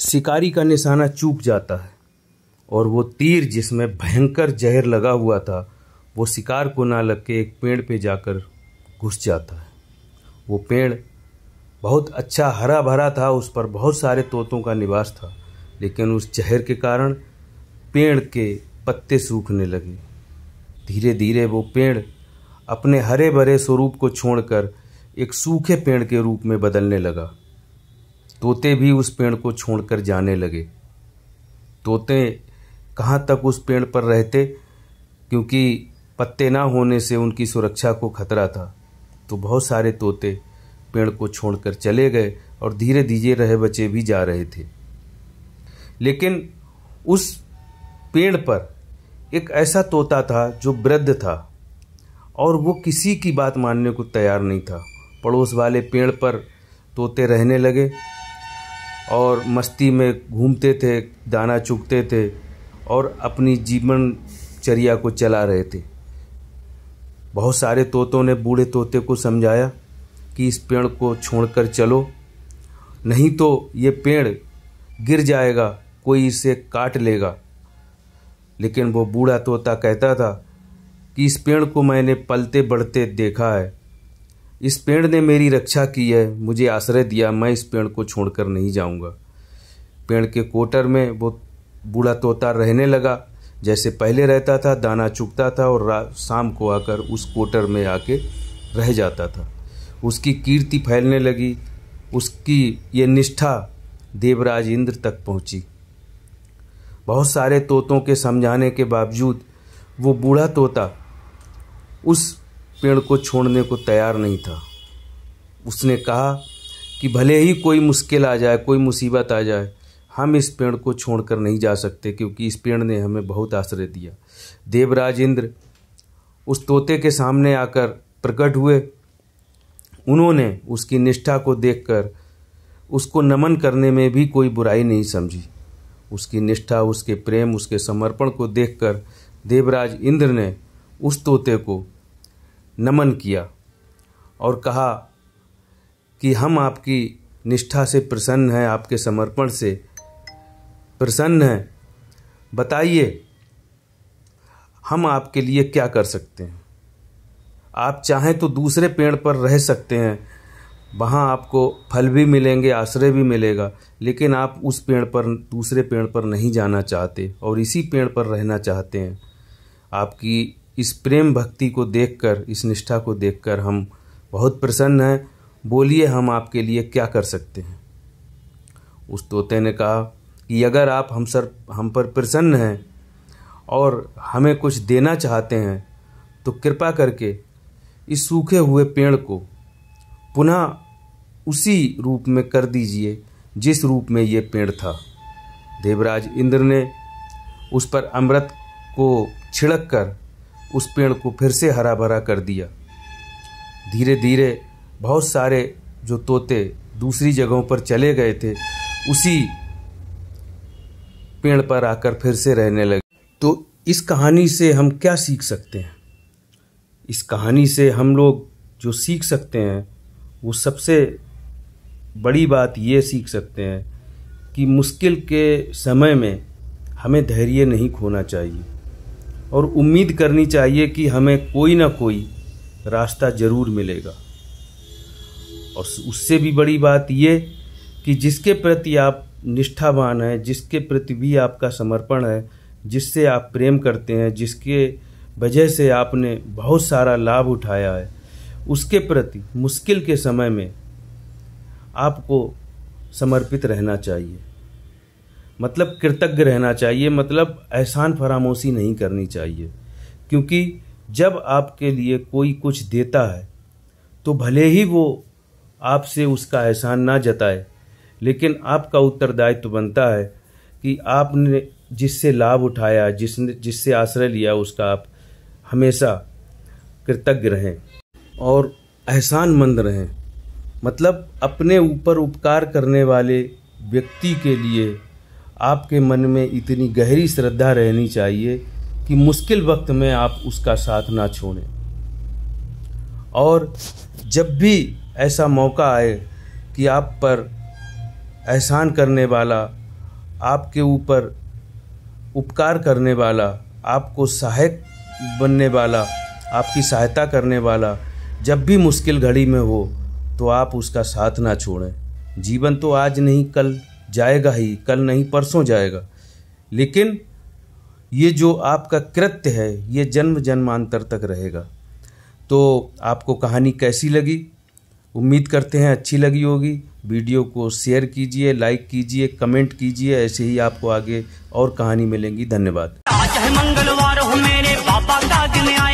शिकारी का निशाना चूक जाता है और वो तीर जिसमें भयंकर जहर लगा हुआ था वो शिकार को ना लग के एक पेड़ पे जाकर घुस जाता है। वो पेड़ बहुत अच्छा हरा भरा था, उस पर बहुत सारे तोतों का निवास था, लेकिन उस जहर के कारण पेड़ के पत्ते सूखने लगे। धीरे धीरे वो पेड़ अपने हरे भरे स्वरूप को छोड़कर एक सूखे पेड़ के रूप में बदलने लगा। तोते भी उस पेड़ को छोड़कर जाने लगे। तोते कहाँ तक उस पेड़ पर रहते, क्योंकि पत्ते ना होने से उनकी सुरक्षा को खतरा था, तो बहुत सारे तोते पेड़ को छोड़कर चले गए और धीरे धीरे रहे बचे भी जा रहे थे। लेकिन उस पेड़ पर एक ऐसा तोता था जो वृद्ध था और वो किसी की बात मानने को तैयार नहीं था। पड़ोस वाले पेड़ पर तोते रहने लगे और मस्ती में घूमते थे, दाना चुगते थे और अपनी जीवनचर्या को चला रहे थे। बहुत सारे तोतों ने बूढ़े तोते को समझाया कि इस पेड़ को छोड़कर चलो, नहीं तो ये पेड़ गिर जाएगा, कोई इसे काट लेगा। लेकिन वो बूढ़ा तोता कहता था कि इस पेड़ को मैंने पलते बढ़ते देखा है, इस पेड़ ने मेरी रक्षा की है, मुझे आश्रय दिया, मैं इस पेड़ को छोड़कर नहीं जाऊंगा। पेड़ के कोटर में वो बूढ़ा तोता रहने लगा जैसे पहले रहता था, दाना चुगता था और शाम को आकर उस कोटर में आके रह जाता था। उसकी कीर्ति फैलने लगी, उसकी ये निष्ठा देवराज इंद्र तक पहुंची। बहुत सारे तोतों के समझाने के बावजूद वो बूढ़ा तोता उस पेड़ को छोड़ने को तैयार नहीं था। उसने कहा कि भले ही कोई मुश्किल आ जाए, कोई मुसीबत आ जाए, हम इस पेड़ को छोड़कर नहीं जा सकते, क्योंकि इस पेड़ ने हमें बहुत आश्रय दिया। देवराज इंद्र उस तोते के सामने आकर प्रकट हुए। उन्होंने उसकी निष्ठा को देखकर उसको नमन करने में भी कोई बुराई नहीं समझी। उसकी निष्ठा, उसके प्रेम, उसके समर्पण को देखकर देवराज इंद्र ने उस तोते को नमन किया और कहा कि हम आपकी निष्ठा से प्रसन्न हैं, आपके समर्पण से प्रसन्न हैं। बताइए हम आपके लिए क्या कर सकते हैं। आप चाहें तो दूसरे पेड़ पर रह सकते हैं, वहाँ आपको फल भी मिलेंगे, आश्रय भी मिलेगा, लेकिन आप उस पेड़ पर, दूसरे पेड़ पर नहीं जाना चाहते और इसी पेड़ पर रहना चाहते हैं। आपकी इस प्रेम भक्ति को देखकर, इस निष्ठा को देखकर हम बहुत प्रसन्न हैं। बोलिए हम आपके लिए क्या कर सकते हैं। उस तोते ने कहा कि अगर आप हम पर प्रसन्न हैं और हमें कुछ देना चाहते हैं तो कृपा करके इस सूखे हुए पेड़ को पुनः उसी रूप में कर दीजिए जिस रूप में ये पेड़ था। देवराज इंद्र ने उस पर अमृत को छिड़क कर उस पेड़ को फिर से हरा भरा कर दिया। धीरे धीरे बहुत सारे जो तोते दूसरी जगहों पर चले गए थे उसी पेड़ पर आकर फिर से रहने लगे। तो इस कहानी से हम क्या सीख सकते हैं? इस कहानी से हम लोग जो सीख सकते हैं वो सबसे बड़ी बात ये सीख सकते हैं कि मुश्किल के समय में हमें धैर्य नहीं खोना चाहिए और उम्मीद करनी चाहिए कि हमें कोई ना कोई रास्ता ज़रूर मिलेगा। और उससे भी बड़ी बात ये कि जिसके प्रति आप निष्ठावान हैं, जिसके प्रति भी आपका समर्पण है, जिससे आप प्रेम करते हैं, जिसके वजह से आपने बहुत सारा लाभ उठाया है, उसके प्रति मुश्किल के समय में आपको समर्पित रहना चाहिए। मतलब कृतज्ञ रहना चाहिए, मतलब एहसान फरामोशी नहीं करनी चाहिए। क्योंकि जब आपके लिए कोई कुछ देता है तो भले ही वो आपसे उसका एहसान ना जताए, लेकिन आपका उत्तरदायित्व बनता है कि आपने जिससे लाभ उठाया, जिससे आश्रय लिया, उसका आप हमेशा कृतज्ञ रहें और एहसानमंद रहें। मतलब अपने ऊपर उपकार करने वाले व्यक्ति के लिए आपके मन में इतनी गहरी श्रद्धा रहनी चाहिए कि मुश्किल वक्त में आप उसका साथ ना छोड़ें। और जब भी ऐसा मौका आए कि आप पर एहसान करने वाला आपके ऊपर उपकार करने वाला, आपको सहायक बनने वाला, आपकी सहायता करने वाला जब भी मुश्किल घड़ी में हो तो आप उसका साथ ना छोड़ें। जीवन तो आज नहीं कल जाएगा ही, कल नहीं परसों जाएगा, लेकिन ये जो आपका कृत्य है ये जन्म जन्मांतर तक रहेगा। तो आपको कहानी कैसी लगी? उम्मीद करते हैं अच्छी लगी होगी। वीडियो को शेयर कीजिए, लाइक कीजिए, कमेंट कीजिए। ऐसे ही आपको आगे और कहानी मिलेंगी। धन्यवाद। आज है मंगलवार हो मेरे पापा का दिन आया।